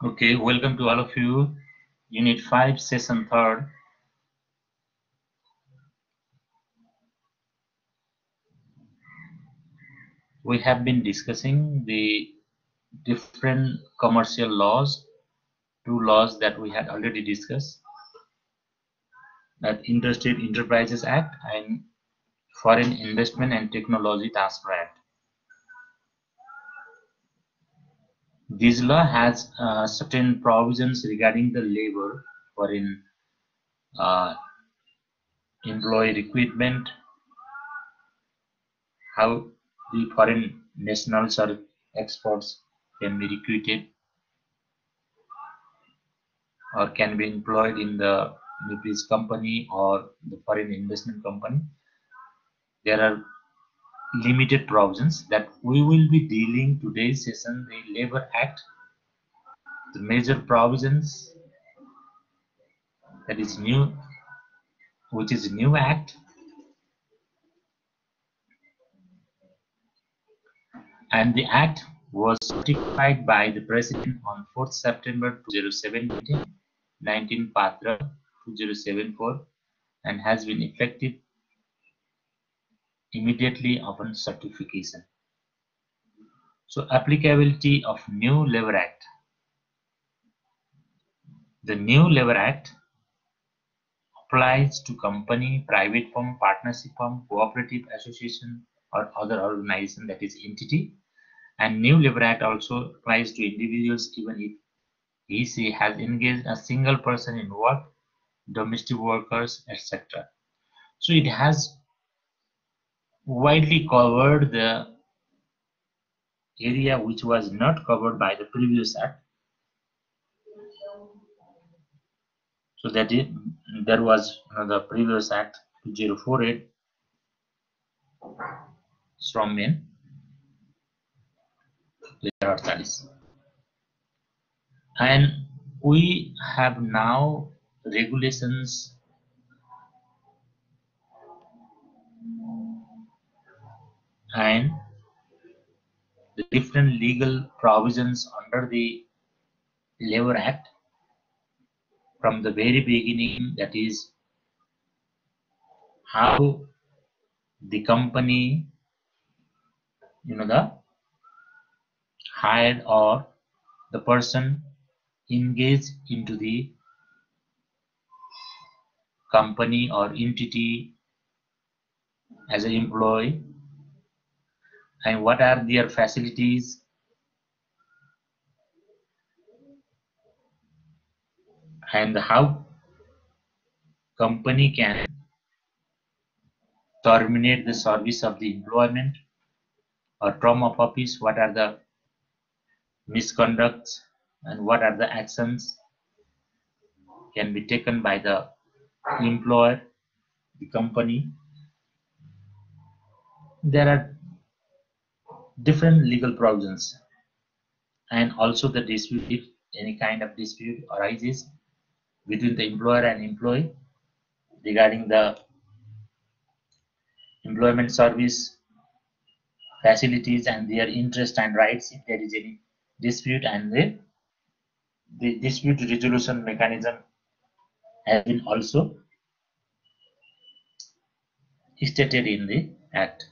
Okay, welcome to all of you. Unit 5, Session 3rd. We have been discussing the different commercial laws, two laws that we had already discussed, that Interstate Enterprises Act and Foreign Investment and Technology Transfer Act. This law has certain provisions regarding the labor, foreign uh, employee recruitment, how the foreign nationals or experts can be recruited or can be employed in the Nepalese company or the foreign investment company. There are limited provisions that we will be dealing today's session, the Labor Act, the major provisions that is new, which is a new act, and the act was ratified by the President on 4th September 2017, 19 Patra 2074, and has been effective immediately upon certification. So applicability of new Labor Act. The new Labor Act applies to company, private firm, partnership firm, cooperative association, or other organization, that is entity. And new Labor Act also applies to individuals even if he/she has engaged a single person in work, domestic workers, etc. So it has widely covered the area which was not covered by the previous act. So that is, there was the previous act 2048 strongman 2048, and we have now regulations and the different legal provisions under the Labor Act from the very beginning, that is how the company, the hired or the person engaged into the company or entity as an employee, and what are their facilities, and how company can terminate the service of the employment or term of office, what are the misconducts and what are the actions can be taken by the employer, the company. There are different legal provisions, and also the dispute, if any kind of dispute arises between the employer and employee regarding the employment service facilities and their interest and rights, if there is any dispute, and the dispute resolution mechanism has been also stated in the act.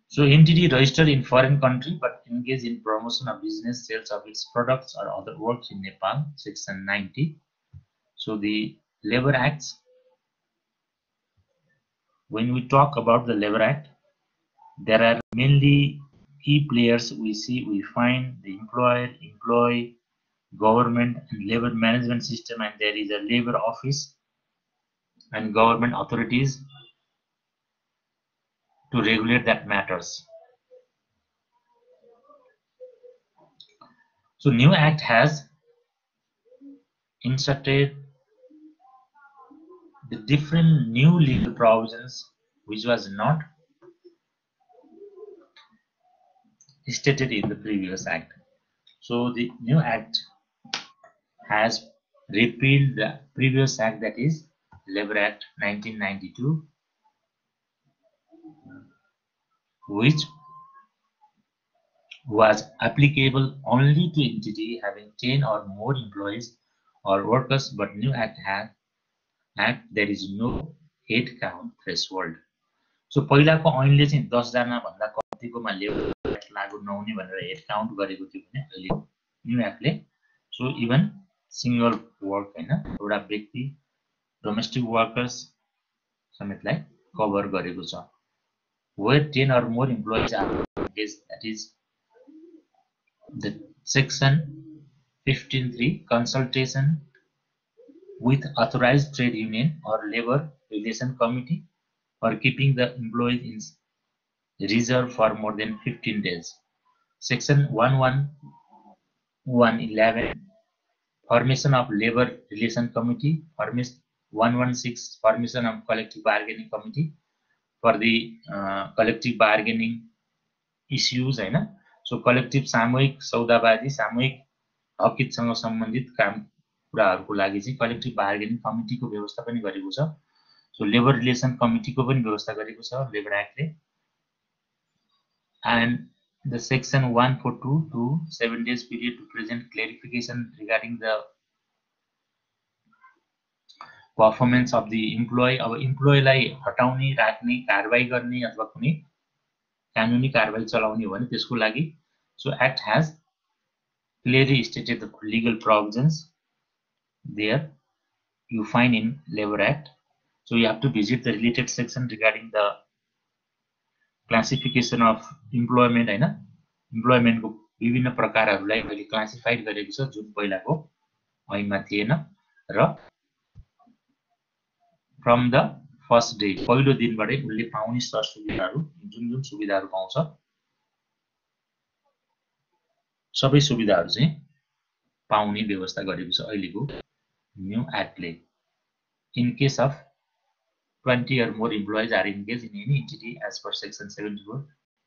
So entity registered in foreign country but engaged in promotion of business, sales of its products or other works in Nepal, section 90. So the Labor Acts, when we talk about the Labor Act, there are mainly key players we find the employer, employee, government and labor management system, and there is a labor office and government authorities to regulate that matters. So new act has inserted the different new legal provisions which was not stated in the previous act. So the new act has repealed the previous act, that is Labor Act 1992, which was applicable only to entity having 10 or more employees or workers, but new act there is no head count threshold. So पहिलाको ऐनले चाहिँ 10 जना भन्दा कतिकोमा labour act लागू नहुने भनेर head count गरेको थियो भने अहिले न्यू एक्टले सो इभन सिंगल वर्क हैन एउटा व्यक्ति डोमेस्टिक वर्कर्स समेतलाई कभर गरेको छ where 10 or more employees are engaged, that is the section 15(3) consultation with authorized trade union or labor relation committee or keeping the employees in reserve for more than 15 days. Section 111 formation of labor relation committee, 116 formation of collective bargaining committee for the collective bargaining issues हैन so collective सामूहिक सौदाबाजी सामूहिक हकहितसँग सम्बन्धित काम कुराहरुको लागि चाहिँ collective bargaining कमिटीको व्यवस्था पनि गरेको छ सो लेबर रिलेसन कमिटीको पनि व्यवस्था गरेको छ labour एक्टले and the section 142 to 7 days period to present clarification regarding the performance of the employee अब इम्प्लोयीलाई हटाउने राख्ने कारबाही गर्ने अथवा कुनै कानुनी कारबाही चलाउने हो भने त्यसको लागि so act has clearly stated the legal provisions there you find in labor act so you have to visit the related section regarding the classification of employment हैन employment को विभिन्न प्रकारहरुलाई अहिले क्लासिफाइड गरेको छ जुन पहिलाको ऐनमा थिएन र from the first day पहिलो दिनबाटै उले पाउने सुविधाहरु जुन सुविधाहरु पाउँछ सबै सुविधाहरु चाहिँ पाउने व्यवस्था गरेको छ अहिलेको new एक्टले in case of 20 or more employees are engaged in any entity as per section 74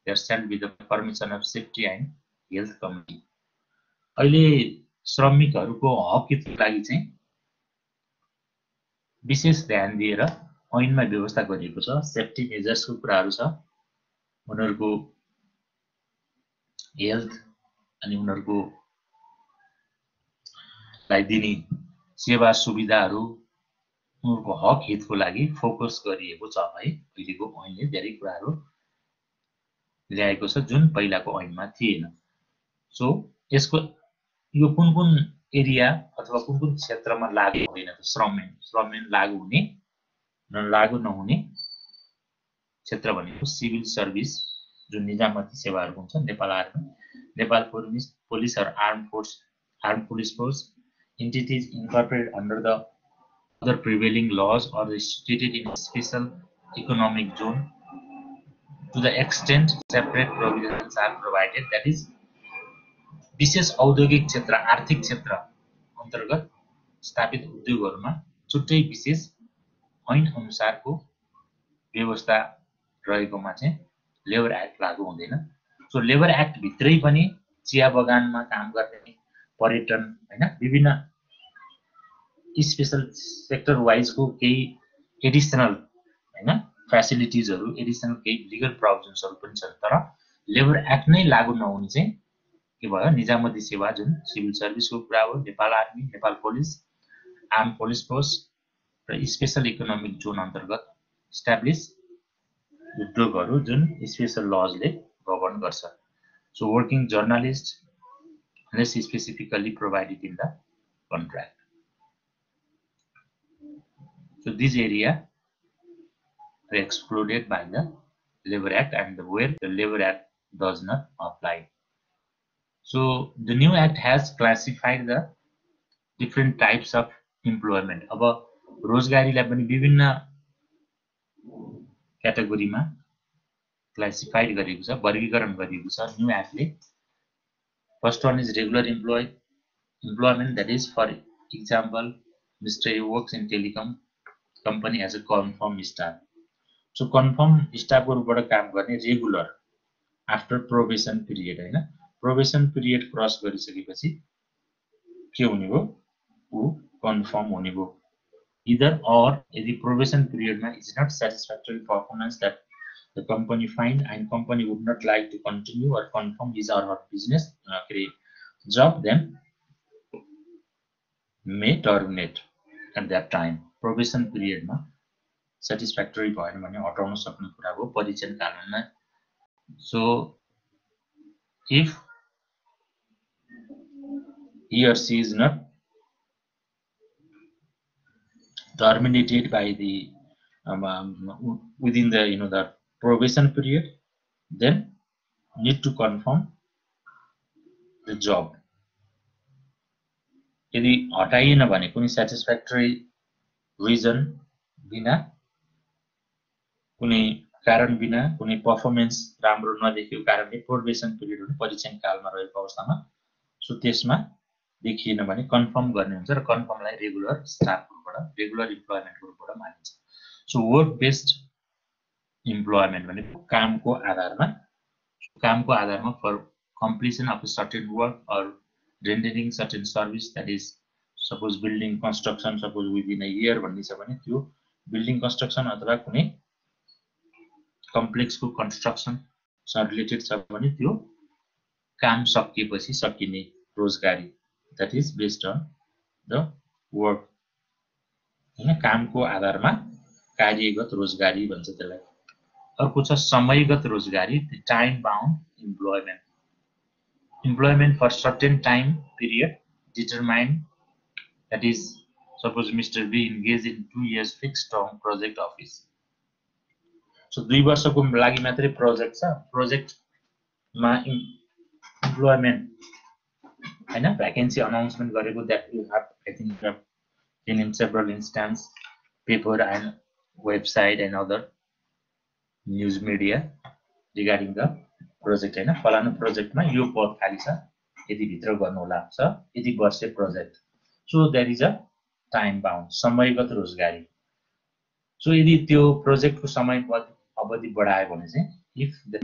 there shall be the permission of safety and health committee अहिले श्रमिकहरुको हक हितको लागि चाहिँ विशेष ध्यान दिएर ऐनमा व्यवस्था गरिएको छ सेफ्टी मेजर्सको कुराहरु छ उनीहरुको हेल्थ अनि उनीहरुको लाई दिने सेवा सुविधाहरु उनीहरुको हक हितको लागि फोकस गरिएको छ है अहिलेको ऐनले धेरै कुराहरु ल्याएको छ जुन पहिलाको ऐनमा थिएन सो यसको यो कुन एरिया अथवा कुन क्षेत्रमा लागू हुँदैन त श्रम लागू हुने लागू नहुने क्षेत्र भनेको सिभिल सर्भिस जुन निजामती सेवाहरु हुन्छ Nepal army Nepal police or armed police force entities incorporated under the other prevailing laws or situated in a special economic zone to the extent separate provisions are provided that is विशेष औद्योगिक क्षेत्र आर्थिक क्षेत्र अन्तर्गत स्थापित उद्योगहरुमा छुट्टै विशेष ऐन अनुसारको व्यवस्था रहेकोमा चाहिँ लेबर एक्ट लागू हुँदैन सो लेबर एक्ट भित्रै पनि चिया बगानमा काम गर्ने पर्यटन हैन विभिन्न स्पेशल सेक्टर वाइज को केही एडिशनल हैन फ्यासिलिटिजहरु एडिशनल केही लीगल प्रोभिजन्सहरु पनि छन् तर लेबर एक्ट नै लागू नहुने चाहिँ के भयो निजामती सेवा जुन सिभिल सर्भिसको कुरा हो Nepal army Nepal police arm police force र स्पेशल इकोनोमिक जोन अन्तर्गत एस्टाब्लिश उद्योगहरु जुन स्पेशल लजले गभर्न गर्छ so working journalist unless specifically provided in the contract so this area are excluded by the labor act and where the labor act does not apply so the new act has classified the different types of employment अब रोजगारीलाई पनि विभिन्न क्याटेगोरीमा classified गरेको छ वर्गीकरण गरिएको छ new एक्टले first one is regular employment that is for example Mr. A works in telecom company as a confirmed staff so confirmed staff को रूपबाट काम गर्ने रेगुलर आफ्टर प्रोबेसन पिरियड हैन प्रोबेसन पिरियड क्रस गरिसकेपछि के हुने हो उ कन्फर्म हुने हो either or यदि प्रोबेसन पिरियडमा is not satisfactory performance that the company find and company would not like to continue or confirm his or her business job, then may terminate at that time. Probation period ma satisfactory भएन भने हटाउन सक्ने कुरा हो परीक्षण कालमा. So if he or she is not terminated by the within the the probation period, then need to confirm the job. यदि हटाइएन भने कुनै satisfactory reason बिना, कुनै कारण बिना, कुनै पर्फर्मेन्स राम्रो नदेखेको कारणले प्रोबेसन पिरियड हुने परीक्षण कालमा रहेको अवस्थामा सो त्यसमा देखिएन भने कन्फर्म गर्ने हुन्छ र कन्फर्मलाई रेगुलर स्टाफ ग्रुपबाट रेगुलर इम्प्लोयमेन्ट ग्रुपबाट मानिन्छ. सो वर्क बेस्ड इम्प्लोयमेन्ट भनेको कामको आधारमा for completion of a certain work or rendering certain service, that is suppose building construction suppose within a year भन्ने छ भने त्यो बिल्डिङ कन्स्ट्रक्सन अथवा कुनै कम्प्लेक्स को कन्स्ट्रक्सन सँग रिलेटेड छ भने त्यो काम सकिएपछि सकिने रोजगारी, that is based on the work. हैन, कामको आधारमा कार्यगत रोजगारी भन्छ त्यसलाई. अर्को छ समयगत रोजगारी, time bound employment. Employment for certain time period determined, that is suppose Mr. B engaged in 2 years fixed term project office. So 2 वर्षको लागि मात्रै प्रोजेक्ट छ, प्रोजेक्टमा इम्प्लोयमेन्ट हैन भ्याकेन्सी अनाउन्समेन्ट गरेको, that you have I think in several instance paper and website and other news media regarding the project. हैन फलानु प्रोजेक्टमा यो पद खाली छ, यदि भित्र गर्नु होला छ, यदि वर्ष project. So there is a time bound समयगत रोजगारी. सो यदि त्यो प्रोजेक्टको समय अवधि बढायो भने चाहिँ if the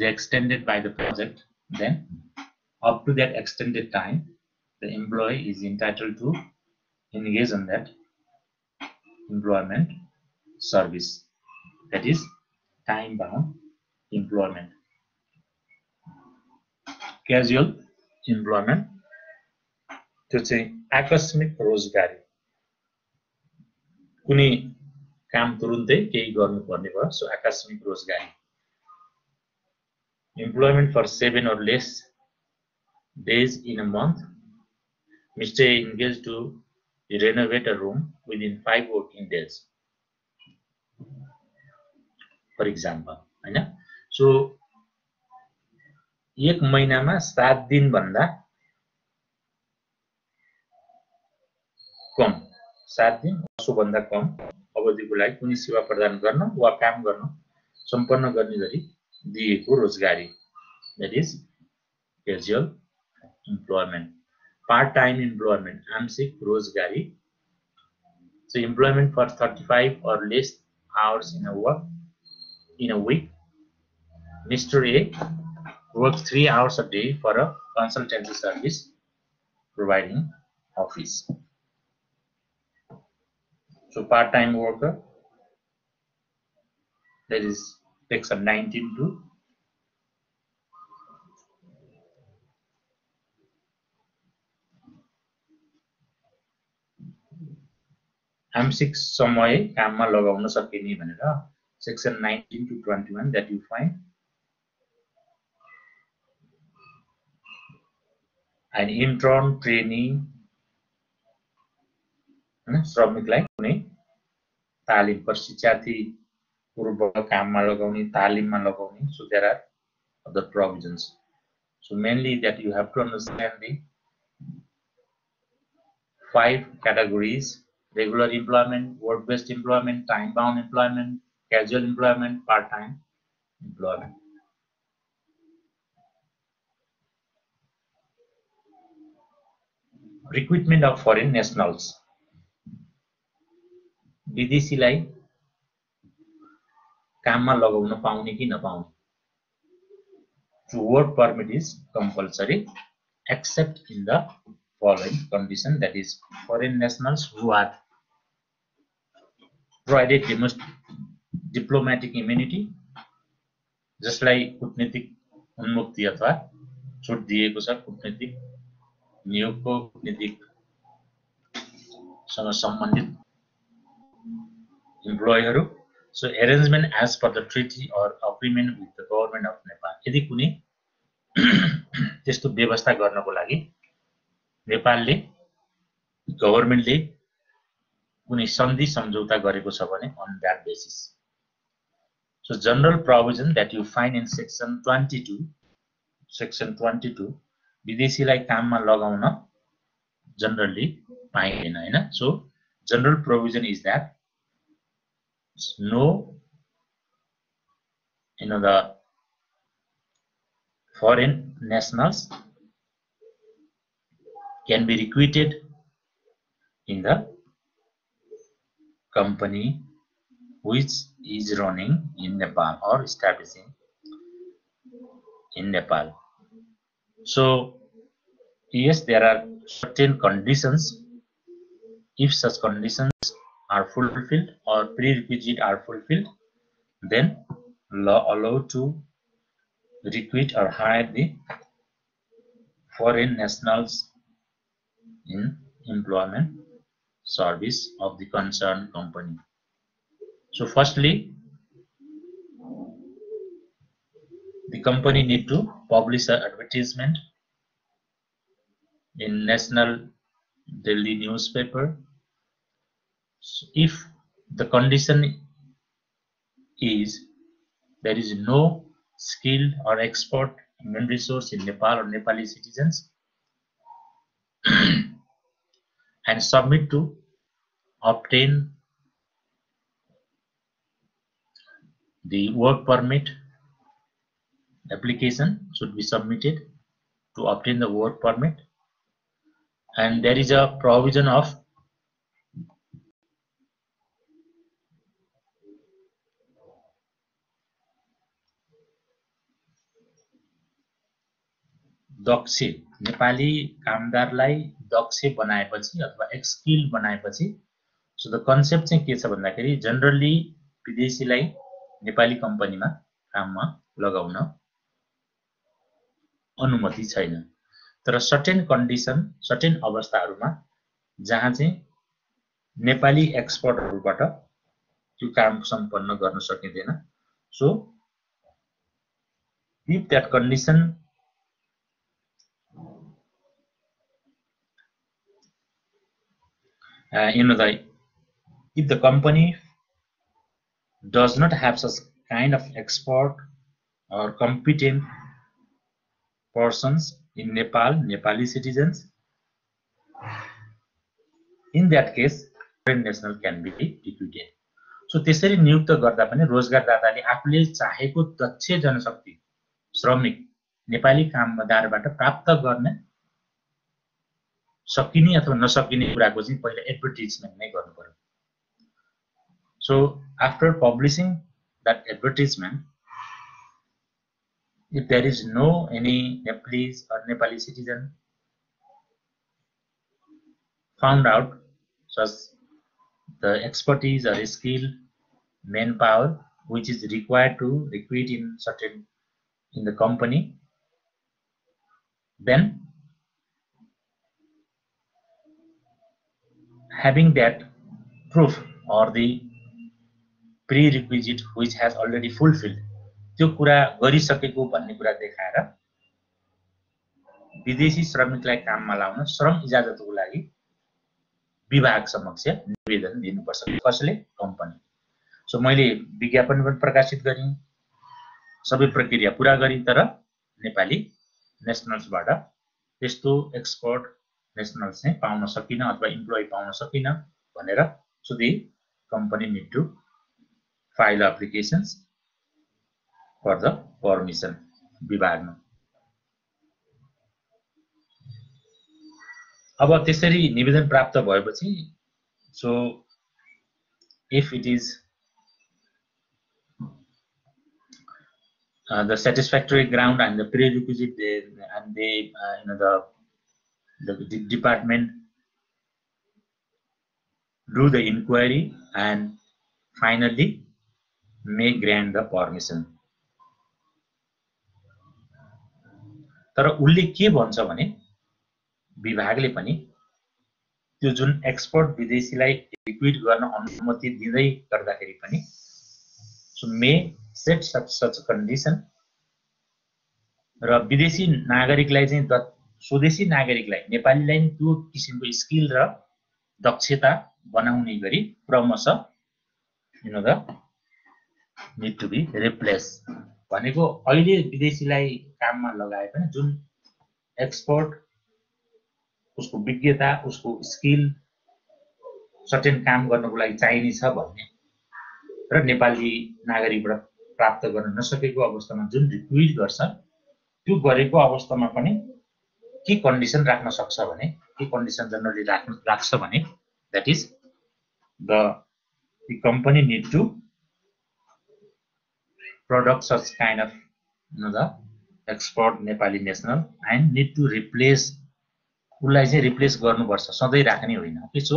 extended by the project, then up to that extended time the employee is entitled to engage in that employment service, that is time bound employment. Casual employment त्यो चाहिँ आकस्मिक रोजगारी, कुनै काम तुरुन्तै केही गर्नुपर्ने भयो, सो आकस्मिक रोजगारी. Employment for 7 or less days in a month. Mr. A engaged to renovate a room within 5 working days, for example. हैन, सो एक महिनामा 7 दिन भन्दा कम, 7 दिन असोभन्दा कम अवधिको लागि कुनै सेवा प्रदान गर्न वा काम गर्न सम्पन्न गर्ने गरी दिएको रोजगारी, that is casual employment. Part time employment, आंशिक रोजगारी. So employment for 35 or less hours in a week. Mr. A works 3 hours a day for a consultancy service providing office. So part-time worker, that is section 19 to आंशिक समय काममा लगाउन सकिने भनेर section 19 to 21 that you find. And intern training, श्रमिकलाई कुनै तालिम प्रशिक्षार्थी पूर्व काममा लगाउने, तालिममा लगाउने. So there are other provisions. So mainly that you have to understand the 5 categories: regular employment, work-based employment, time-bound employment, casual employment, part-time employment. Recruitment of foreign nationals. विदेशीलाई काममा लगाउन पाउने कि नपाउने. So work permit is compulsory except in the following condition, that is foreign nationals who are provided diplomatic immunity, जसलाई कूटनीतिक उन्मुक्ति अथवा छुट दिएको छ कूटनीतिक नियोगको कूटनीतिक सँग सम्बन्धित इम्प्लोयीहरु. So arrangement as per the treaty or agreement with the government of Nepal. यदि कुनै त्यस्तो व्यवस्था गर्नको लागि नेपालले गभर्नमेन्टले कुनै सन्धि सम्झौता गरेको छ भने on that basis. So general provision that you find in section 22 विदेशीलाई काममा लगाउन generally पाइदैन हैन. So general provision is that no, the foreign nationals can be recruited in the company which is running in Nepal or establishing in Nepal. So yes, there are certain conditions. If such conditions are fulfilled or prerequisites are fulfilled, then law allowed to recruit or hire the foreign nationals in employment service of the concerned company. So firstly, the company need to publish an advertisement in National Daily newspaper. So if the condition is there is no skilled or expert human resource in Nepal or Nepali citizens and submit to obtain the work permit, application should be submitted to obtain the work permit, and there is a provision of दक्ष नेपाली कामदारलाई दक्ष बनाएपछि अथवा एक्सकिल बनाएपछि so the concept चाहिँ के छ भन्दाखेरि generally विदेशीलाई Nepali कम्पनीमा काममा लगाउन अनुमति छैन, तर सर्टेन कन्डिसन सर्टेन अवस्थाहरुमा जहाँ चाहिँ नेपाली एक्सपर्टहरुबाट त्यो काम सम्पन्न गर्न सकिँदैन. So if that condition if the company does not have such kind of expert or competent persons in Nepal, Nepali citizens, in that case, foreign national can be recruited. So त्यसरी नियुक्त गर्दा पनि रोजगारदाताले आफूले चाहेको दक्ष जनशक्ति श्रमिक नेपाली कामदारबाट प्राप्त गर्न सकिने अथवा नसकिने कुराको चाहिँ पहिला एडभर्टाइजमेन्ट नै गर्नु पर्यो. So after publishing that advertisement, if there is no any Nepalese or Nepali citizen found out such the expertise or skill manpower which is required to recruit in the company, then having that proof or the prerequisite which has already fulfilled त्यो कुरा गरिसकेको भन्ने कुरा देखाएर विदेशी श्रमिकलाई काममा लाउन श्रम इजाजतको लागि विभाग समक्ष निवेदन दिनुपर्छ. कसले? कम्पनी. सो मैले विज्ञापन पनि प्रकाशित गरेँ, सबै प्रक्रिया पूरा गरेँ, तर नेपाली नेशनल्सबाट त्यस्तो एक्सपर्ट नेशनल्स चाहिँ पाउन सकिन अथवा इम्प्लोइ पाउन सकिन भनेर so the company need to file applications for the permission विभागमा. अब त्यसरी निवेदन प्राप्त भएपछि so if it is the satisfactory ground and the prerequisite the the department do the inquiry and finally may grant the permission. तर उसले के भन्छ भने विभागले पनि त्यो जुन एक्सपर्ट विदेशीलाई रिक्रुट गर्न अनुमति दिँदै गर्दाखेरि पनि सो मे सेट सच कन्डिसन र विदेशी नागरिकलाई चाहिँ स्वदेशी नागरिकलाई नेपालीलाई त्यो किसिमको स्किल र दक्षता बनाउने गरी क्रमशः need to be replaced भनेको अहिले विदेशीलाई काममा लगाए पनि जुन एक्सपर्ट उसको विज्ञता उसको स्किल सर्टेन काम गर्नको लागि चाहिने छ भन्ने र नेपाली नागरिकबाट प्राप्त गर्न नसकेको अवस्थामा जुन रिक्रुट गर्छ त्यो गरेको अवस्थामा पनि के कन्डिसन राख्न सक्छ भने के कन्डिसन जनरली राख्छ भने that is the company need to product such kind of the export Nepali national and need to replace उसलाई चाहिँ रिप्लेस गर्नुपर्छ सधैँ राख्ने होइन okay so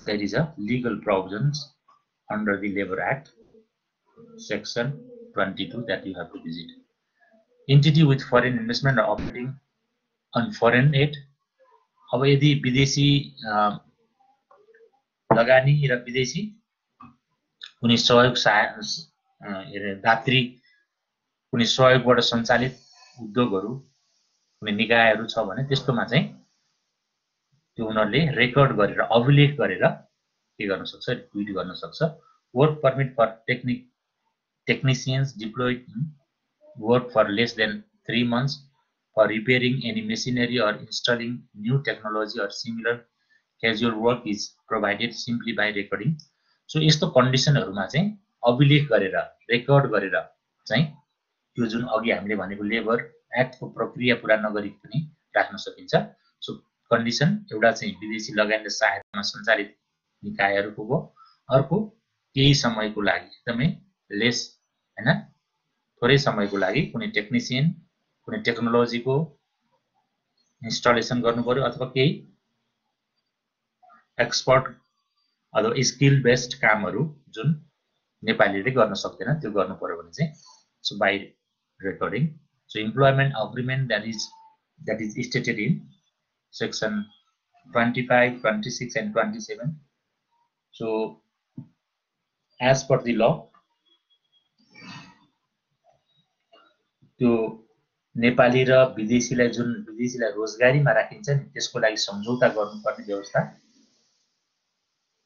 there is a legal provisions under the Labor Act section 22 that you have to visit. Entity with foreign investment or operating on foreign aid. अब यदि विदेशी लगानी र विदेशी कुनै सहयोग दात्री कुनै सहयोगबाट सञ्चालित उद्योगहरू कुनै निकायहरू छ भने त्यस्तोमा चाहिँ त्यो उनीहरूले रेकर्ड गरेर अभिलेख गरेर के गर्न सक्छ रिक्रुट गर्न सक्छ work permit for technicians deployed in work for less than 3 months for repairing any machinery or installing new technology or similar casual work is provided simply by recording. So यस्तो कन्डिसनहरुमा चाहिँ अभिलेख गरेर रेकर्ड गरेर चाहिँ त्यो जुन अघि हामीले भनेको लेबर एक्टको प्रक्रिया पूरा नगरी पनि राख्न सकिन्छ. सो कन्डिसन एउटा चाहिँ विदेशी लगानीले सहायतामा सञ्चालित निकायहरुको हो, अर्को केही समयको लागि एकदमै लेस हैन थोरै समयको लागि कुनै टेक्निशियन कुनै टेक्नोलोजीको इन्स्टलेसन गर्नु पर्यो अथवा केही एक्सपर्ट अथवा स्किल बेस्ड कामहरु जुन नेपालीले गर्न सक्दैन त्यो गर्नु पर्यो भने चाहिँ so by recording. So employment agreement that is stated in section 25, 26 and 27. So as per the law त्यो नेपाली र विदेशीलाई जुन विदेशीलाई रोजगारीमा राखिन्छ नि त्यसको लागि सम्झौता गर्नुपर्ने व्यवस्था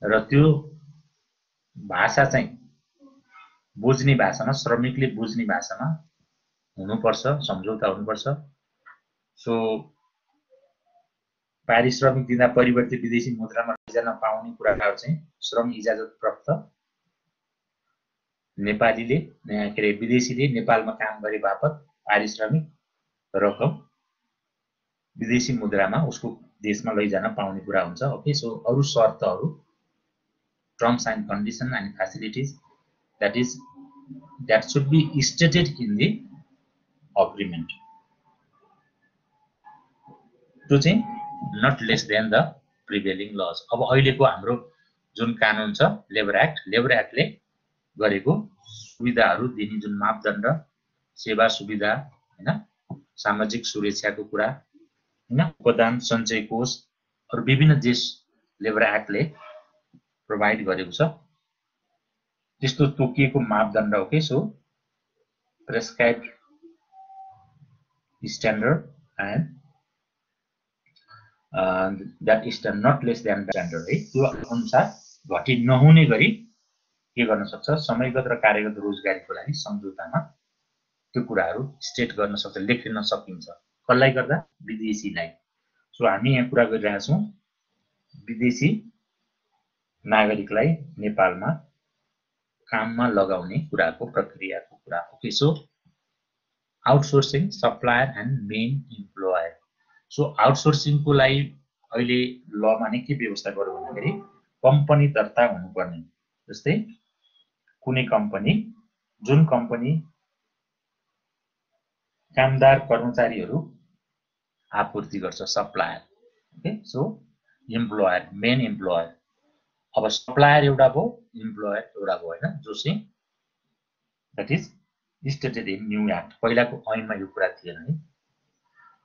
र त्यो भाषा चाहिँ बुझ्ने भाषामा श्रमिकले बुझ्ने भाषामा हुनुपर्छ, सम्झौता हुनुपर्छ. सो पारिश्रमिक दिँदा परिवर्तित विदेशी मुद्रामा लैजान पाउने कुराहरू चाहिँ श्रम इजाजत प्राप्त नेपालीले के रे विदेशीले नेपालमा काम गरे बापत पारिश्रमिक रकम विदेशी मुद्रामा उसको देशमा लैजान पाउने कुरा हुन्छ. ओके सो अरु शर्तहरू terms and condition and facilities that should be stated in the agreement. त्यो चाहिँ not less than the prevailing laws. अब अहिलेको हाम्रो जुन कानुन छ लेबर एक्टले गरेको सुविधाहरू दिने जुन मापदण्ड सेवा सुविधा हैन सामाजिक सुरक्षाको कुरा हैन उपदान सञ्चय कोष र विभिन्न देश लेबर एक्टले प्रोवाइड गरेको छ त्यस्तो तोकिएको मापदण्ड हो के. So prescribed standard and that is not less than the standard है त्यो अनुसार घटी नहुने गरी के गर्न सक्छ समयगत र कार्यगत रोजगारीको लागि सम्झौतामा त्यो कुराहरू स्टेट गर्न सक्छ लेख्न सकिन्छ. कसलाई गर्दा विदेशीलाई. सो हामी यहाँ कुरा गरिरहेका छौं विदेशी नागरिकलाई नेपालमा काममा लगाउने कुराको प्रक्रियाको कुरा. Okay so outsourcing supplier and main employer. So outsourcing को लागि अहिले लमा नै के व्यवस्था गर्यो भन्दाखेरि कम्पनी दर्ता हुनुपर्ने. जस्तै कुनै कम्पनी जुन कम्पनी कामदार कर्मचारीहरू आपूर्ति गर्छ supplier. Okay, so employer main employer. अब सप्लायर एउटा भयो, इम्प्लोयर एउटा भयो हैन, जो चाहिँ that is stated in new act. पहिलाको ऐनमा यो कुरा थिएन है.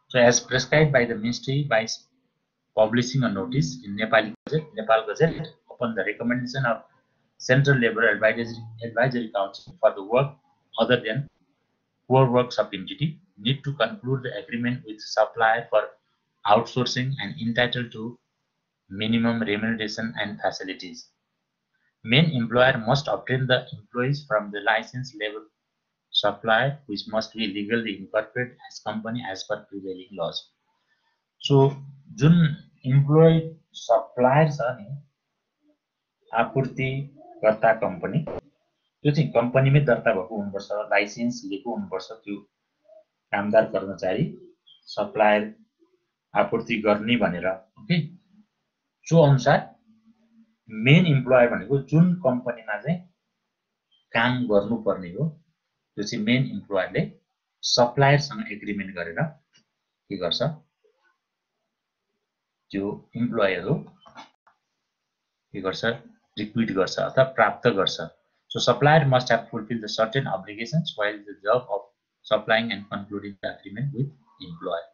So as prescribed by the ministry by publishing a notice in Nepal Gazette upon the recommendation of Central Labour Advisory Council for the work other than core works of entity, need to conclude the agreement with supplier for outsourcing and entitled to minimum remuneration and facilities. Main employer must obtain the employees from the licensed labor supplier, which must be legally incorporated as company as per prevailing laws. So जुन employee supplier छ नि आपूर्तिकर्ता company, त्यो चाहिँ कम्पनीमै दर्ता भएको हुनुपर्छ, licence लिएको हुनुपर्छ त्यो कामदार कर्मचारी सप्लायर आपूर्ति गर्ने भनेर. ओके, सो अनुसार मेन इम्प्लोयर भनेको जुन कम्पनीमा चाहिँ काम गर्नुपर्ने हो त्यो चाहिँ मेन इम्प्लोयरले सप्लायरसँग एग्रिमेन्ट गरेर के गर्छ, त्यो इम्प्लोयर हो के गर्छ, रिक्विट गर्छ अथवा प्राप्त गर्छ. So supplier must have fulfilled the certain obligations while the job of supplying and concluding the agreement with employer.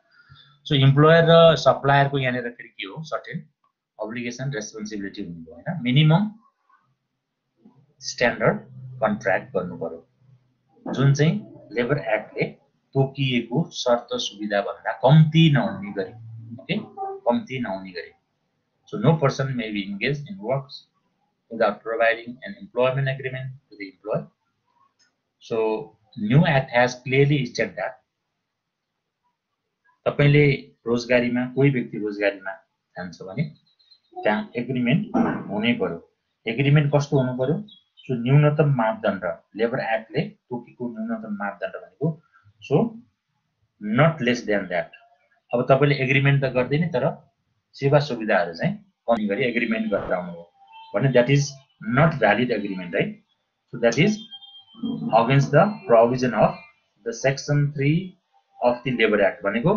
So employer र supplier को यहाँनिर फेरि के हो, certain obligation responsibility हुनु भयो हैन. मिनिमम स्ट्यान्डर्ड कन्ट्र्याक्ट गर्नु पर्यो जुन चाहिँ लेबर एक्टले तोकिएको शर्त सुविधा भन्दा कम्ती नहुने गरी. ओके, कम्ती नहुने गरी. So no person may be engaged in works without providing an employment agreement to the employer. So new act has clearly stated that तपाईले रोजगारीमा कोही व्यक्ति रोजगारीमा जान्छ भने त्यहाँ एग्रिमेन्ट हुनै पर्यो. एग्रिमेन्ट कस्तो हुनु पर्यो, सो न्यूनतम मापदण्ड लेबर एक्टले तोकेको न्यूनतम मापदण्ड भनेको so not less than that. अब तपाईले एग्रिमेन्ट त गर्दैन तर सेवा सुविधाहरु चाहिँ कमी गरी एग्रिमेन्ट गरेर आउनु हो भने that is not valid agreement, right? So that is against the provision of the section 3 of the labor act. भनेको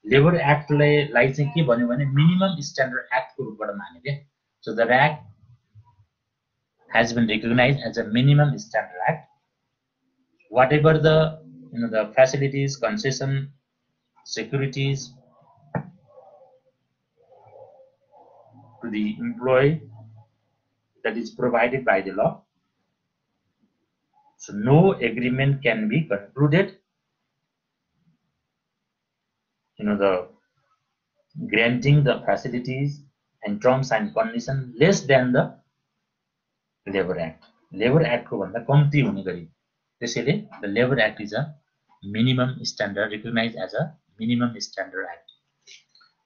लेबर एक्टलाई चाहिँ के भन्यो भने मिनिमम स्ट्यान्डर्ड एक्टको रूपबाट मान्यो के. So the act has been recognized as a minimum standard act. Whatever the the facilities, concession, securities to the employee that is provided by the law. So no agreement can be concluded, the granting the facilities and terms and conditions less than the Labor Act. Labor Act को भन्दा कम्ती हुने गरी. त्यसैले the Labor Act is a minimum standard, recognized as a minimum standard act.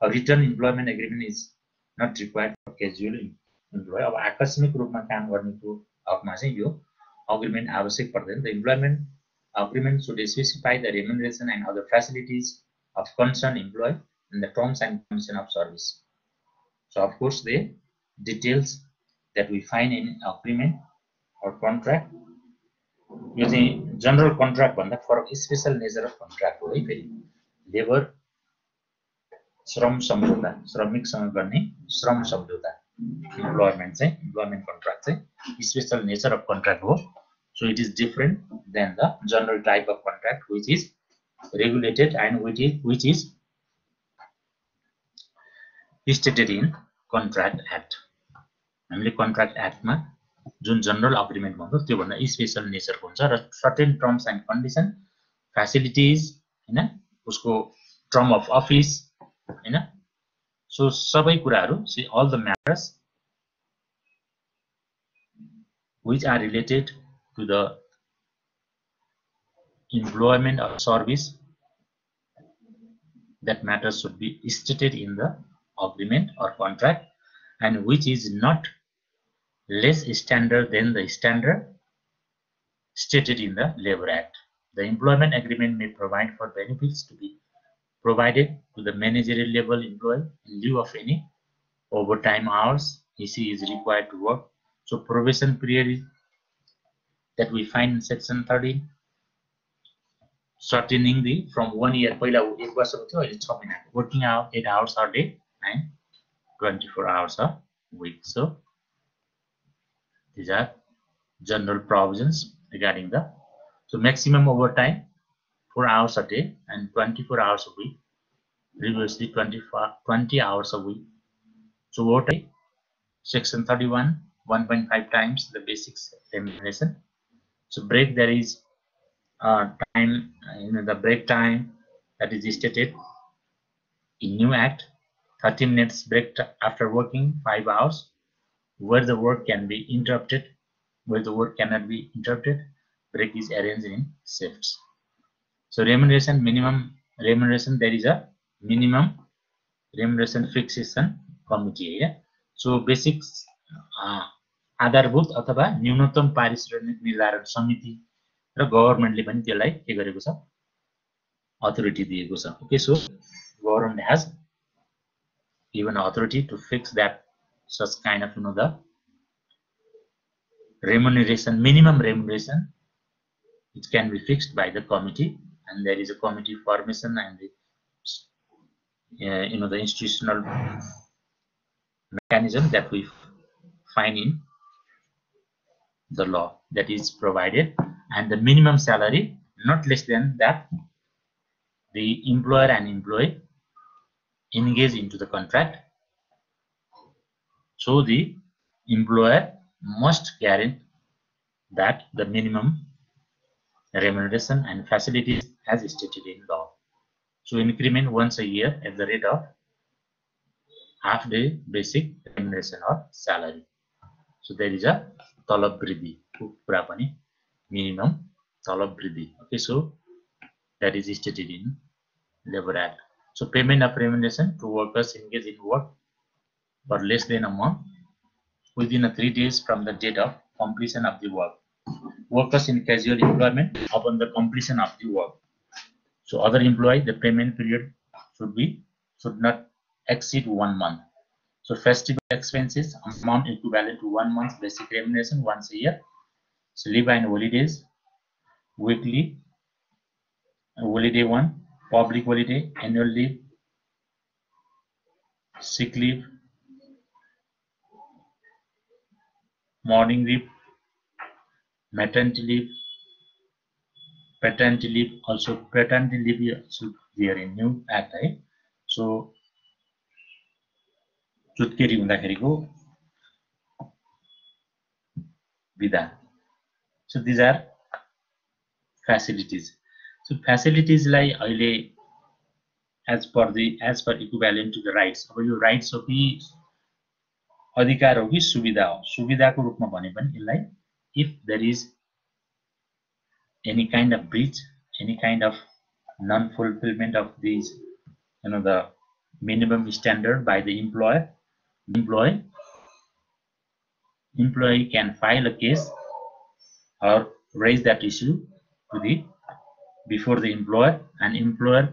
A written employment agreement is not required for casual employee. अब आकस्मिक रूपमा काम गर्नेको हकमा चाहिँ यो अग्रिमेन्ट आवश्यक पर्दैन. The employment agreement should specify the remuneration and other facilities of concerned employee and the terms and conditions of service. So of course the details that we find in agreement or contract, यो चाहिँ general contract भन्दा फरक special nature of contract हो है. फेरि labour श्रम सम्झौता, श्रमिकसँग गर्ने श्रम सम्झौता, इम्प्लोयमेन्ट चाहिँ इम्प्लोयमेन्ट कन्ट्र्याक्ट चाहिँ स्पेशल नेचर अफ कन्ट्र्याक्ट हो. So it is different than the general type of contract which is regulated and which is stated in contract act. हामीले कन्ट्र्याक्ट एक्टमा जुन जनरल अग्रिमेन्ट भन्छ त्यो भन्दा स्पेशल नेचरको हुन्छ र सर्टेन टर्म्स एन्ड कन्डिसन, फ्यासिलिटीज हैन, उसको टर्म अफ अफिस हैन, सो सबै कुराहरु all the matters which are related to the employment or service, that matters should be stated in the agreement or contract, and which is not less standard than the standard stated in the Labor Act. The employment agreement may provide for benefits to be provided to the managerial level employee in lieu of any overtime hours he is required to work. So probation period that we find in section 13. shortening the from 1 year पहिला 1 वर्षको थियो अहिले 6 महिना working hour 8 hours a day and 24 hours a week. So these are general provisions regarding the maximum overtime 4 hours a day and 24 hours a week, previously 20 hours a week. So overtime section 31 1.5 times the basic remuneration. So break, there is time, the break time that is stated in new act, 30 minutes break after working 5 hours, where the work can be interrupted, where the work cannot be interrupted, break is arranged in shifts. So remuneration, minimum remuneration, there is a minimum remuneration fixation committee. Yeah? So basics आधारभूत अथवा न्यूनतम पारिश्रमिक निर्धारण समिति र गभर्नमेन्टले पनि त्यसलाई के गरेको छ, अथोरिटी दिएको छ. Okay, so government has given authority to fix that such kind of the remuneration, minimum remuneration, it can be fixed by the committee, and there is a committee formation and the the institutional mechanism that we find in the law that is provided, and the minimum salary not less than that the employer and employee engage into the contract. So the employer must guarantee that the minimum remuneration and facilities as stated in law. So increment once a year at the rate of half the basic remuneration or salary. So there is a talab bridhi, minimum talab bridhi. Okay, so that is stated in Labor Act. So payment of remuneration to workers engaged in work for less than a month within 3 days from the date of completion of the work. Workers in casual employment upon the completion of the work. So other employee, the payment period should not exceed 1 month. So festival expenses amount equivalent to 1 month's basic remuneration once a year. So leave and holidays, weekly, holiday 1, public holiday, annual leave, sick leave, morning leave, maternity leave, paternity leave. Also paternity leave should be in new act, right? So चुटकेरी हुँदाखेरिको विधा. So these are facilities. So facilities like अहिले as per equivalent to the rights. अब यो rights हो कि अधिकार हो कि सुविधा हो, सुविधाको रूपमा भने पनि यसलाई if there is any kind of breach, any kind of non-fulfillment of these, the minimum standard by the employee can file a case or raise that issue to before the employer, and employer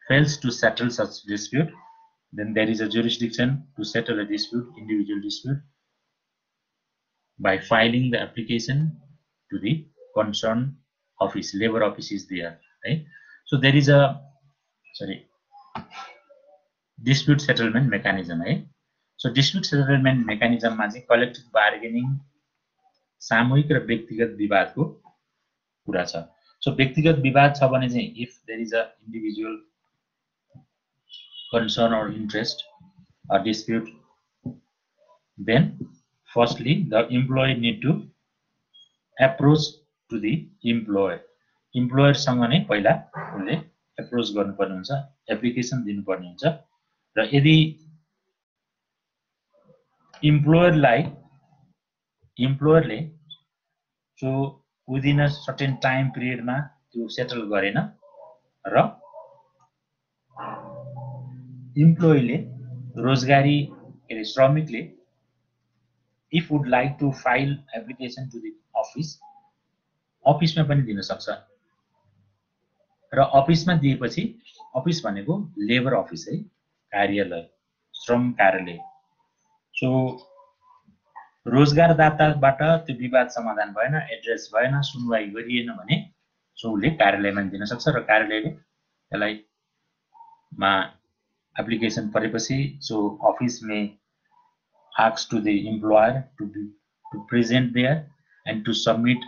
fails to settle such dispute, then there is a jurisdiction to settle a dispute, individual dispute, by filing the application to the concerned office. Labor office is there, right? So there is a dispute settlement mechanism, right? So dispute settlement mechanism मा चाहिँ collective bargaining सामूहिक र व्यक्तिगत विवादको कुरा छ. So व्यक्तिगत विवाद छ भने चाहिँ if there is a individual concern or interest or dispute, then firstly the employee need to approach to the employer. Employer सँग नै पहिला उले approach गर्नुपर्ने हुन्छ, application दिनुपर्ने हुन्छ, र यदि employerले so within a certain time period मा त्यो सेटल गरेन र employeeले रोजगारी श्रमिकले if would like to file application to the office मा पनि दिन सक्छ, र अफिसमा दिएपछि अफिस भनेको लेबर अफिस है, कार्यालय, श्रम कार्यालय. सो रोजगारदाताबाट त्यो विवाद समाधान भएन, एड्रेस भएन, सुनवाई गरिएन भने सो उसले कार्यालयमा दिन सक्छ र कार्यालयले त्यसलाई एप्लिकेसन परेपछि so office may asks to the employer to present there and to submit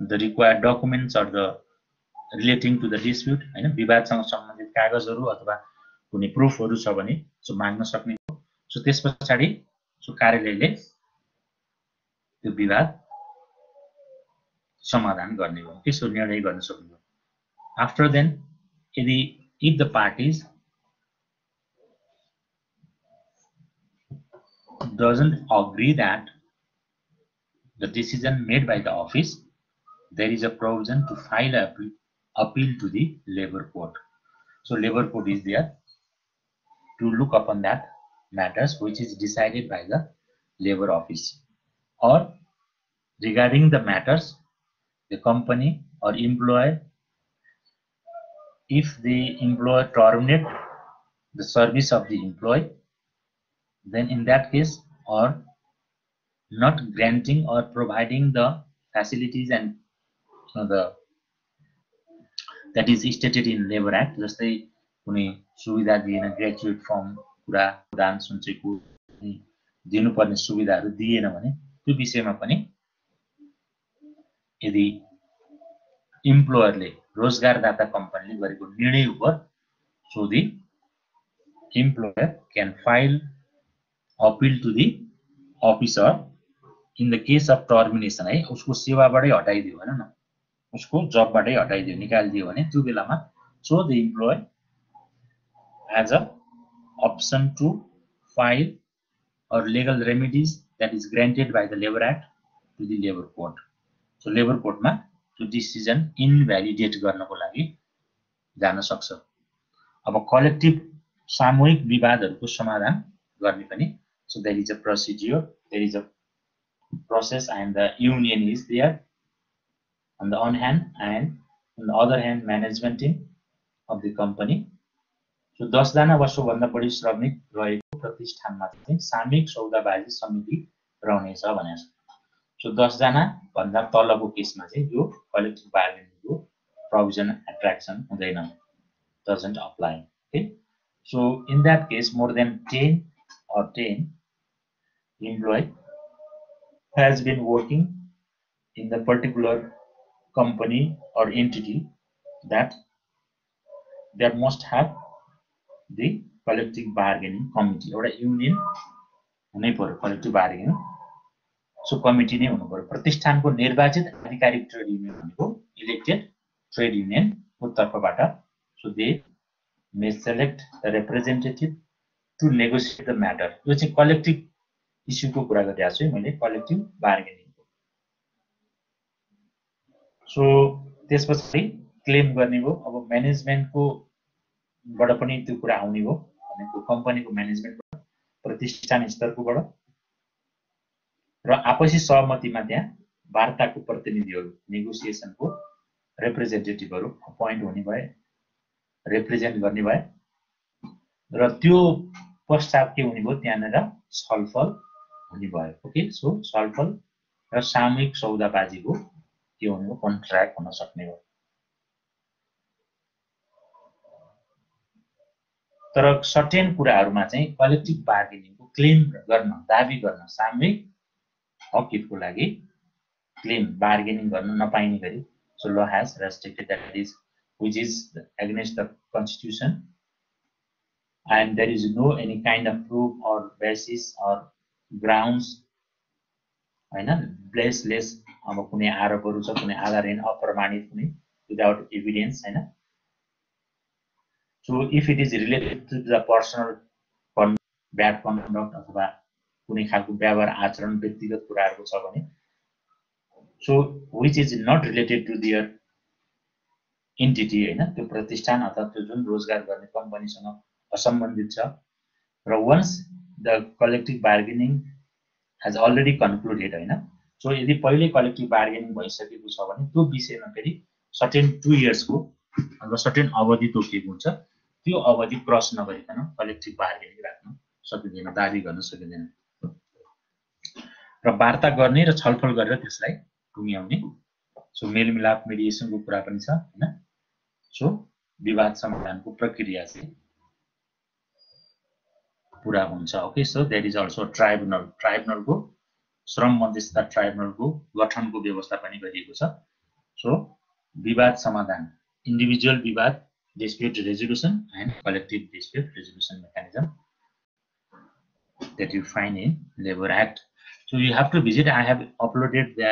the required documents or the relating to the dispute, हैन, विवादसँग सम्बन्धित कागजहरू अथवा कुनै प्रुफहरू छ भने सो माग्न सक्ने हो। सो त्यसपछि सो कार्यालयले त्यो विवाद समाधान गर्ने हो, त्यसो निर्णय गर्न सक्ने हो। आफ्टर देन यदि if the parties doesn't agree that the decision made by the office, there is a provision to file an appeal to the labor court. So labor court is there to look upon that matters which is decided by the labor office, or regarding the matters the company or employer, if the employer terminate the service of the employee, then in that case, or not granting or providing the facilities and that is stated in Labor Act, जस्तै कुनै सुविधा दिएन, graduate form कुरा दान सञ्चयको दिनुपर्ने सुविधाहरू दिएन भने त्यो विषयमा पनि यदि इम्प्लोयरले रोजगारदाता कम्पनीले गरेको निर्णय उपर so the employer can file appeal to the officer in the case of termination, है, उसको सेवाबाटै हटाइदियो हैन न, उसको जबबाटै हटाइदियो, निकालिदियो भने त्यो बेलामा so the employer has a option to file or legal remedies that is granted by the Labor Act to the Labor Court. So Labor Court मा त्यो डिसिजन इनभ्यालिडेट गर्नको लागि जान सक्छ। अब कलेक्टिभ सामूहिक विवादहरूको समाधान गर्ने पनि so there is a procedure, there is a process, and the union is there on the one hand, and on the other hand management team of the company. So 10 जना वा सोभन्दा बढी श्रमिक रहेको प्रतिष्ठानमा चाहिँ सामूहिक सौदाबाजी समिति रहनेछ भनेको छ। सो 10 जना भन्दा तलको केसमा चाहिँ यो कलेक्टिभ बार्गेनिङको प्रोभिजन एट्र्याक्सन हुँदैन, doesn't apply. Okay, so in that case more than 10 or 10 employee has been working in the particular company or entity, that there must have the collective bargaining committee, एउटा union हुनै पर्यो, collective bargaining so committee नै हुनु पर्यो। प्रतिष्ठानको निर्वाचित आधिकारिक trade union भनेको इलेक्टेड ट्रेड युनियन को तर्फबाट so they may select the representative to negotiate the matter. यो चाहिँ कलेक्टिभ इस्युको कुरा गरिरहेको छु मैले, कलेक्टिभ बार्गेनिङको। सो त्यसपछि क्लेम गर्ने हो। अब म्यानेजमेन्टको बाट पनि त्यो कुरा आउने हो भनेको कम्पनीको म्यानेजमेन्टबाट, प्रतिष्ठान स्तरकोबाट, र आपसी सहमतिमा त्यहाँ वार्ताको प्रतिनिधिहरू, नेगोसिएसनको रिप्रेजेन्टेटिभहरू अपोइन्ट हुने भए, रिप्रेजेन्ट गर्ने भए, र त्यो पश्चात के हुने भयो, त्यहाँनिर छलफल हुने भयो। ओके, सो छलफल र सामूहिक सौदाबाजीको के हुने भयो, कन्ट्र्याक्ट हुन सक्ने हो। तर सर्टेन कुराहरूमा चाहिँ कलेक्टिभ बार्गेनिङको क्लेम गर्न, दाबी गर्न, सामूहिक हक हितको लागि क्लेम बार्गेनिङ गर्न नपाइने गरी सो ल has restricted that is which is against the constitution, and there is no any kind of proof or basis or grounds, हैन, बेसलेस अब कुनै आरोपहरू छ, कुनै आधारहीन अप्रमाणित कुनै विदाउट एभिडेन्स, हैन। So if it is related to the personal bad conduct अथवा कुनै खालको व्यवहार आचरण व्यक्तिगत कुराहरु छ भने, so which is not related to their entity, हैन, त्यो प्रतिष्ठान अथवा त्यो जुन रोजगार गर्ने कम्पनीसँग असम्बन्धित छ, र once the collective bargaining has already concluded, हैन, so यदि पहिले कलेक्टिभ बार्गेनिङ भइसकेको छ भने त्यो विषयमा फेरि सर्टेन 2 इयर्स को अथवा सर्टेन अवधि तोकिएको हुन्छ, त्यो अवधि क्रस नगरिकन कलेक्टिभ बार्गेनिङ राख्न सकिँदैन, दाबी गर्न सकिँदैन, र वार्ता गर्ने र छलफल गरेर त्यसलाई टुङ्ग्याउने सो मेलमिलाप मेडिएसनको कुरा पनि छ हैन सो विवाद समाधानको प्रक्रिया चाहिँ पूरा हुन्छ okay so there is also ट्राइब्युनलको श्रम मध्यस्थता ट्राइब्युनलको गठनको व्यवस्था पनि गरिएको छ सो विवाद समाधान individual विवाद dispute resolution and collective dispute resolution mechanism that you find in Labor Act. So you have to visit. I have uploaded the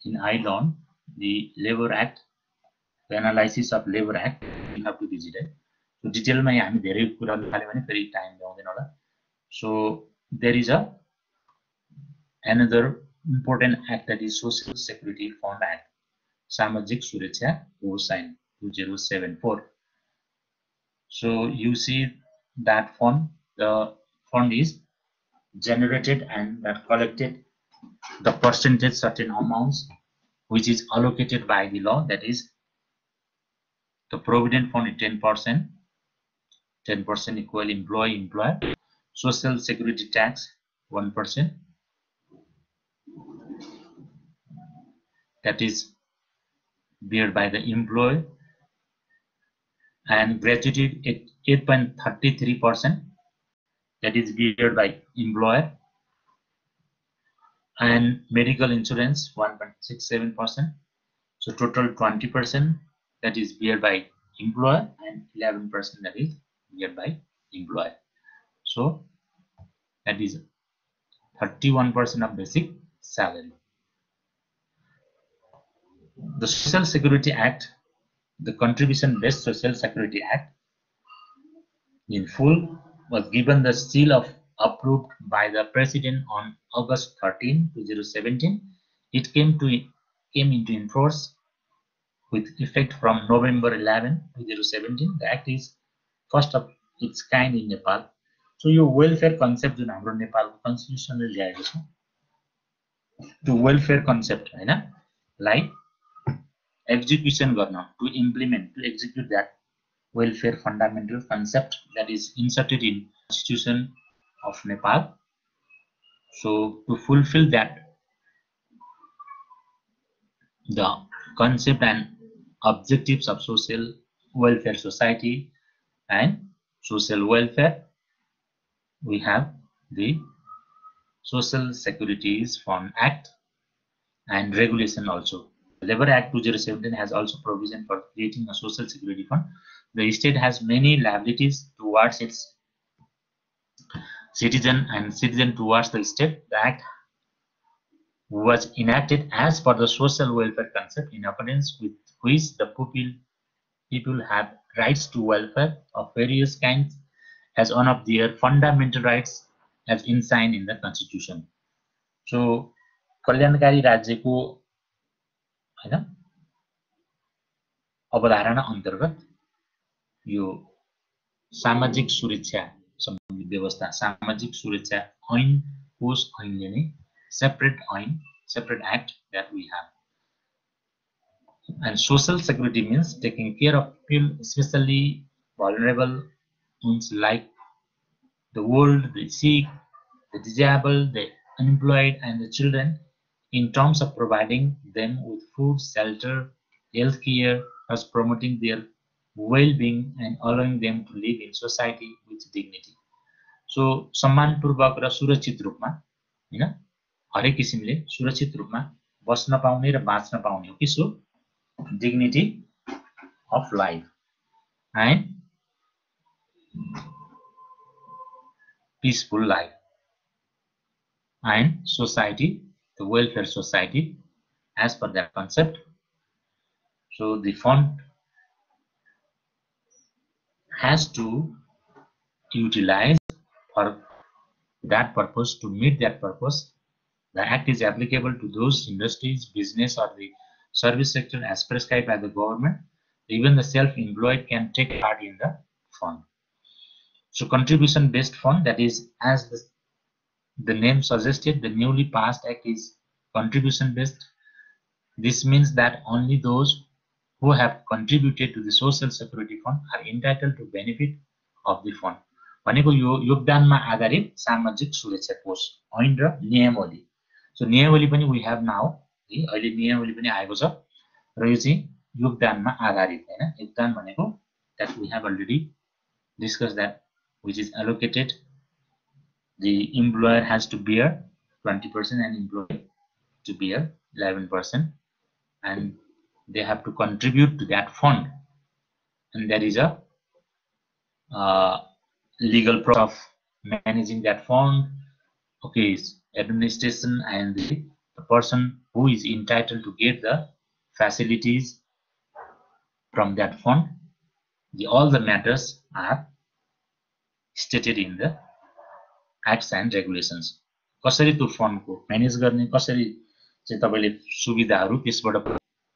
in iLearn the Labor Act, the analysis of Labor Act. You have to visit it. So detail मा हामी धेरै कुराहरु थाल्यौ भने फेरि time लाग्दैन होला. So there is another important act that is Social Security Fund Act, सामाजिक सुरक्षा कोष ऐन 2074. So you see that fund, the fund is generated and that collected the percentage certain amounts which is allocated by the law, that is the provident fund is 10%, 10% equal employer, social security tax 1%, that is bear by the employer, and gratuity at 8.33%, that is bear by employer, and medical insurance 1.67%. So total 20% that is bear by employer and 11% that is bear by employer. So that is 31% of basic salary. The Social Security Act, the Contribution-Based Social Security Act, in full was given the seal of approved by the President on August 13, 2017. It came into force with effect from November 11, 2017. The act is first of its kind in Nepal. So your welfare concept in हाम्रो नेपालको कन्स्टिट्युसनले ल्याएको छ. To welfare concept हैन like execution गर्न, to implement, to execute that welfare fundamental concept that is inserted in Constitution of Nepal. So to fulfill that, the concept and objectives of social welfare society and social welfare, we have the Social Securities Fund Act and regulation also. The Labor Act 2017 has also provision for creating a social security fund. The state has many liabilities towards its citizen and citizen towards the state. The act was enacted as per the social welfare concept, in accordance with which the people have rights to welfare of various kinds as one of their fundamental rights as enshrined in the Constitution. So कल्याणकारी राज्यको हैन अवधारणा अन्तर्गत यो सामाजिक सुरक्षा सम्बन्धी व्यवस्था, सामाजिक सुरक्षा ऐन कोष ऐनले नै separate act that we have. And social security means taking care of people, especially vulnerable ones like the old, the sick, the disabled, the unemployed, and the children, in terms of providing them with food, shelter, health care, thus promoting their well-being and allowing them to live in society with dignity. So सम्मानपूर्वक र सुरक्षित रूपमा हैन हरेक किसिमले सुरक्षित रूपमा बस्न पाउने र बाँच्न पाउने हो कि so dignity of life and peaceful life and society, the welfare society as per that concept. So the fund has to utilize for that purpose. To meet that purpose, the act is applicable to those industries, business, or the service sector as prescribed by the government. Even the self-employed can take part in the fund. So contribution-based fund, that is, as the name suggested, the newly passed act is contribution-based. This means that only those who have contributed to the social security fund are entitled to benefit of the fund. भनेको यो योगदानमा आधारित सामाजिक सुरक्षा कोष ऐन र नियमावली. So नियमावली पनि we have now है अहिले नियमले पनि आएको छ र यो चाहिँ योगदानमा आधारित हैन योगदान भनेको that we have already discussed that which is allocated the employer has to bear 20% and employee to bear 11% and they have to contribute to that fund and there is a legal process of managing that fund. Okay, administration and the person who is entitled to get the facilities from that fund. All the matters are stated in the acts and regulations. कसरी त्यो फन्डको manage गर्ने कसरी चाहिँ तपाईले सुविधाहरू त्यसबाट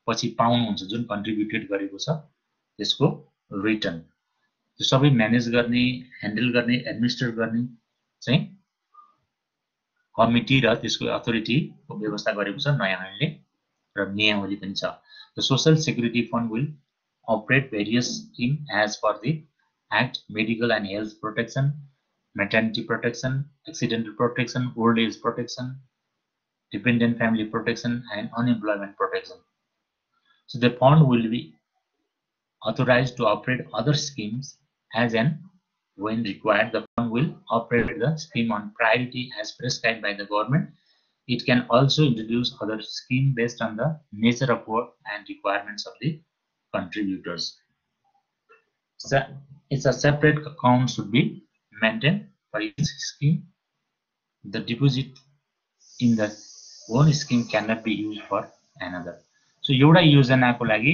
पछि पाउनुहुन्छ जुन कन्ट्रिब्युटेड गरेको छ त्यसको रिटर्न त्यो सबै म्यानेज गर्ने ह्यान्डल गर्ने एडमिनिस्ट्रेट गर्ने चाहिँ कमिटी र त्यसको अथोरिटीको व्यवस्था गरेको छ नयाँ ऐनले र नियमावली पनि छ the social security fund will operate various schemes as per the act medical and health protection maternity protection accidental protection old age protection dependent family protection and unemployment protection so the fund will be authorized to operate other schemes as and when required the fund will operate the scheme on priority as prescribed by the government it can also introduce other scheme based on the nature of work and requirements of the contributors. So it's a separate account should be maintained for each scheme. The deposit in the one scheme cannot be used for another. So एउटा योजनाको लागि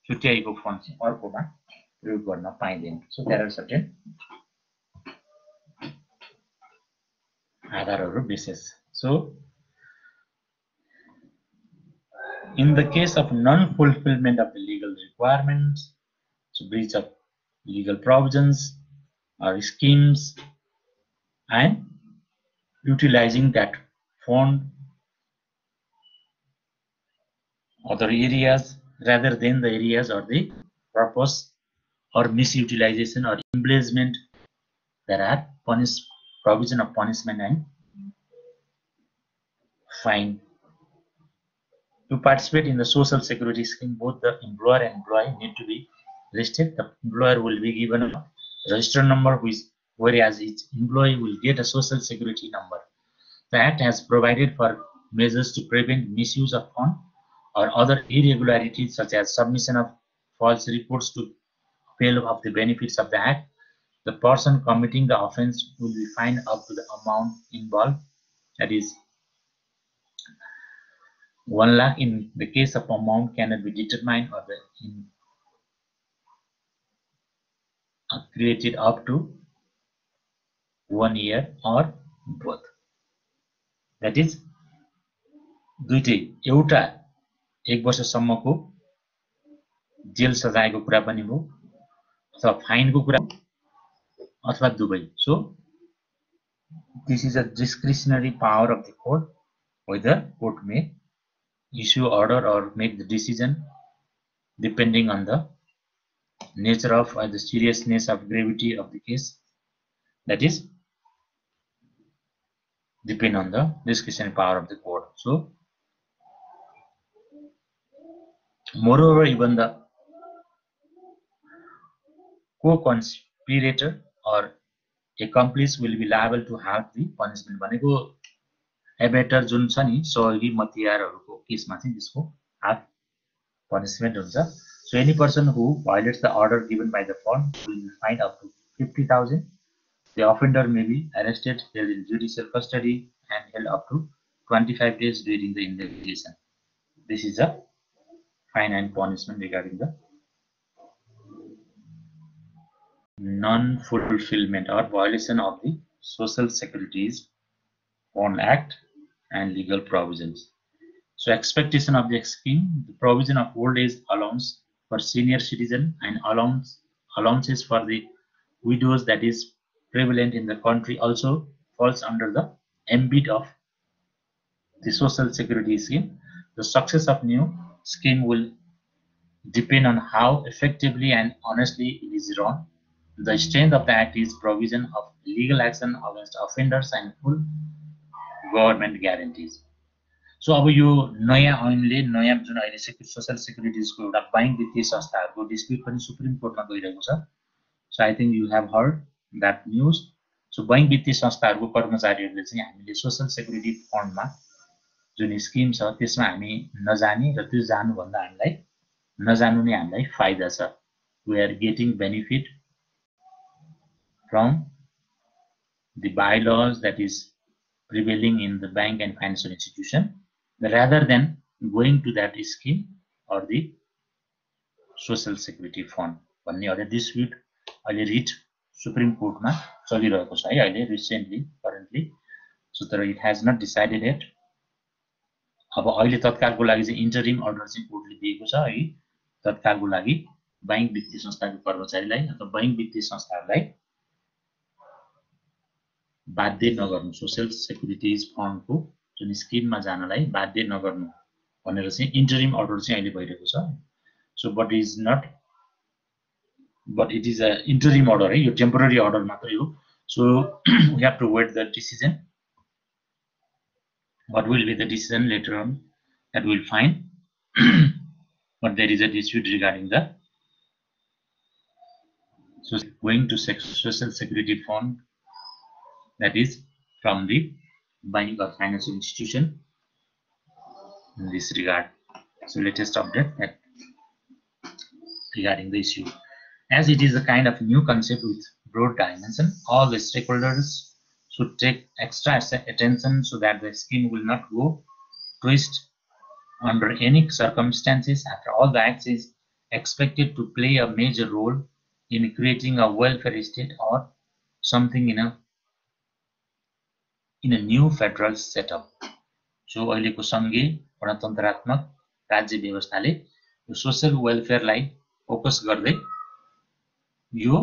छुट्याएको fund चाहिँ अर्कोमा प्रयोग गर्न पाइँदैन. So there are certain आधारहरू basis. So in the case of non-fulfillment of the legal requirements, so breach of legal provisions or schemes, and utilizing that fund other areas rather than the areas or the purpose or misutilization or embezzlement, there are provision of punishment and fine. To participate in the social security scheme, both the employer and employee need to be listed. The employer will be given a register number, whereas each employee will get a social security number. The Act has provided for measures to prevent misuse of fund or other irregularities such as submission of false reports to avail of the benefits of the Act. The person committing the offence will be fined up to the amount involved, that is 1 lakh in the case of amount cannot be determined or created up to 1 year or both. That is दुईटै एउटा 1 वर्षसम्मको jail सजायको कुरा पनि हो अथवा फाइनको कुरा अथवा दुवै. So this is a discretionary power of the court whether court may issue order or make the decision depending on the nature of or the seriousness of gravity of the case. That is depend on the discretionary power of the court. So moreover, even the co-conspirator or accomplice will be liable to have the punishment. भनेको एबेटर जुन छ नि सहयोगी मतियारहरुको केसमा चाहिँ त्यसको half punishment हुन्छ. So any person who violates the order given by the fund will be fined up to 50,000. The offender may be arrested, held in judicial custody, and held up to 25 days during the investigation. This is a fine and punishment regarding the non-fulfillment or violation of the Social Securities Fund Act and legal provisions. So expectation of the scheme, the provision of old age allowance for senior citizen and allowances for the widows that is prevalent in the country also falls under the ambit of the Social Security scheme. The success of new scheme will depend on how effectively and honestly it is run. The strength of the Act is provision of legal action against offenders and full government guarantees. So अब यो नयाँ ऐनले नयाँ जुन अहिले social सेक्युरिटिजको एउटा bank वित्तीय संस्थाहरूको dispute पनि सुप्रिम कोर्टमा गइरहेको छ. So I think you have heard that news. So bank वित्तीय संस्थाहरूको कर्मचारीहरूले चाहिँ हामीले सोशल सेक्युरिटी फन्डमा जुन स्किम छ त्यसमा हामी नजाने र त्यो जानुभन्दा हामीलाई नजानु नै हामीलाई फाइदा छ. We are getting benefit from the bylaws that is prevailing in the bank and financial institution rather than going to that scheme or the social security fund भन्ने एउटा डिस्प्युट अहिले रिट सुप्रिम कोर्टमा चलिरहेको छ है अहिले रिसेन्टली करेन्टली. सो तर it has not decided it. अब अहिले तत्कालको लागि चाहिँ इन्टरिम अर्डर चाहिँ कोर्टले दिएको छ है. तत्कालको लागि बैंक वित्तीय संस्थाको कर्मचारीलाई अथवा बैंक वित्तीय संस्थाहरूलाई बाध्य नगर्नु, सोशल सेक्युरिटिज फन्डको जुन स्किममा जानलाई बाध्य नगर्नु भनेर चाहिँ इन्टरिम अर्डर चाहिँ अहिले भइरहेको छ. So but it is a interim order है, यो टेम्पोररी अर्डर मात्रै हो. So we have to wait the decision. what will be the decision later on that we'll find. But there is a dispute regarding the going to social security fund that is from the bank or financial institution in this regard. So latest update that regarding the issue, as it is a kind of new concept with broad dimension, all the stakeholders should take extra attention so that the scheme will not go twist under any circumstances. After all, the act is expected to play a major role in creating a welfare state or something in a new federal setup. So अहिलेको संघीय गणतन्त्रात्मक राज्य व्यवस्थाले यो social वेलफेयरलाई focus गर्दै यो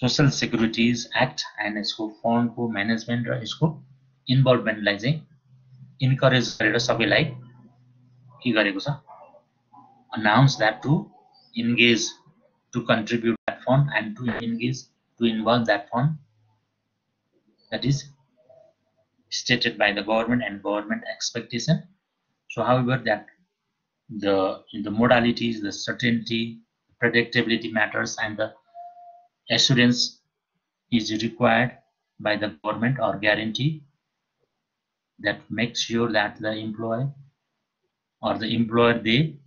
social securities act and यसको फन्डको management र यसको इन्भल्भमेन्टलाई चाहिँ इन्करेज गरेर सबैलाई के गरेको छ, announce that to engage to contribute that fund and to engage to involve that fund that is stated by the government and government expectation. So however that the modalities, the certainty, predictability matters and the assurance is required by the government or guarantee that makes sure that the employee or the employer they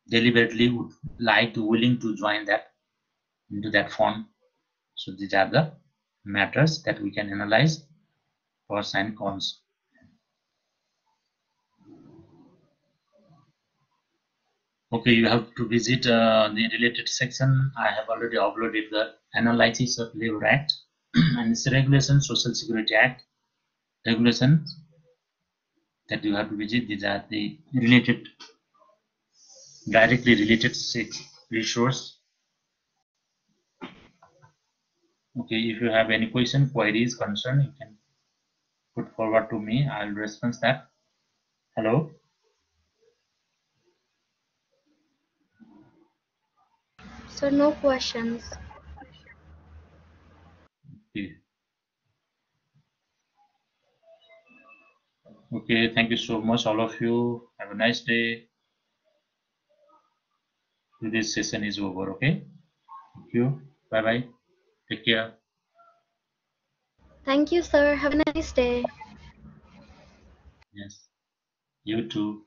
deliberately would like to willing to join that into that fund. So these are the matters that we can analyze, pros and cons. Okay, you have to visit the related section. I have already uploaded the analysis of Labor Act and its regulation, Social Security Act regulations that you have to visit. These are the related, directly related resource. Okay, if you have any question, queries, concern, you can put forward to me. I'll respond that. Hello. So no questions. Okay. Okay, thank you so much, all of you. Have a nice day. This session is over. Okay. Thank you. Bye bye. Take care. Thank you, sir. Have a nice day. Yes. You too.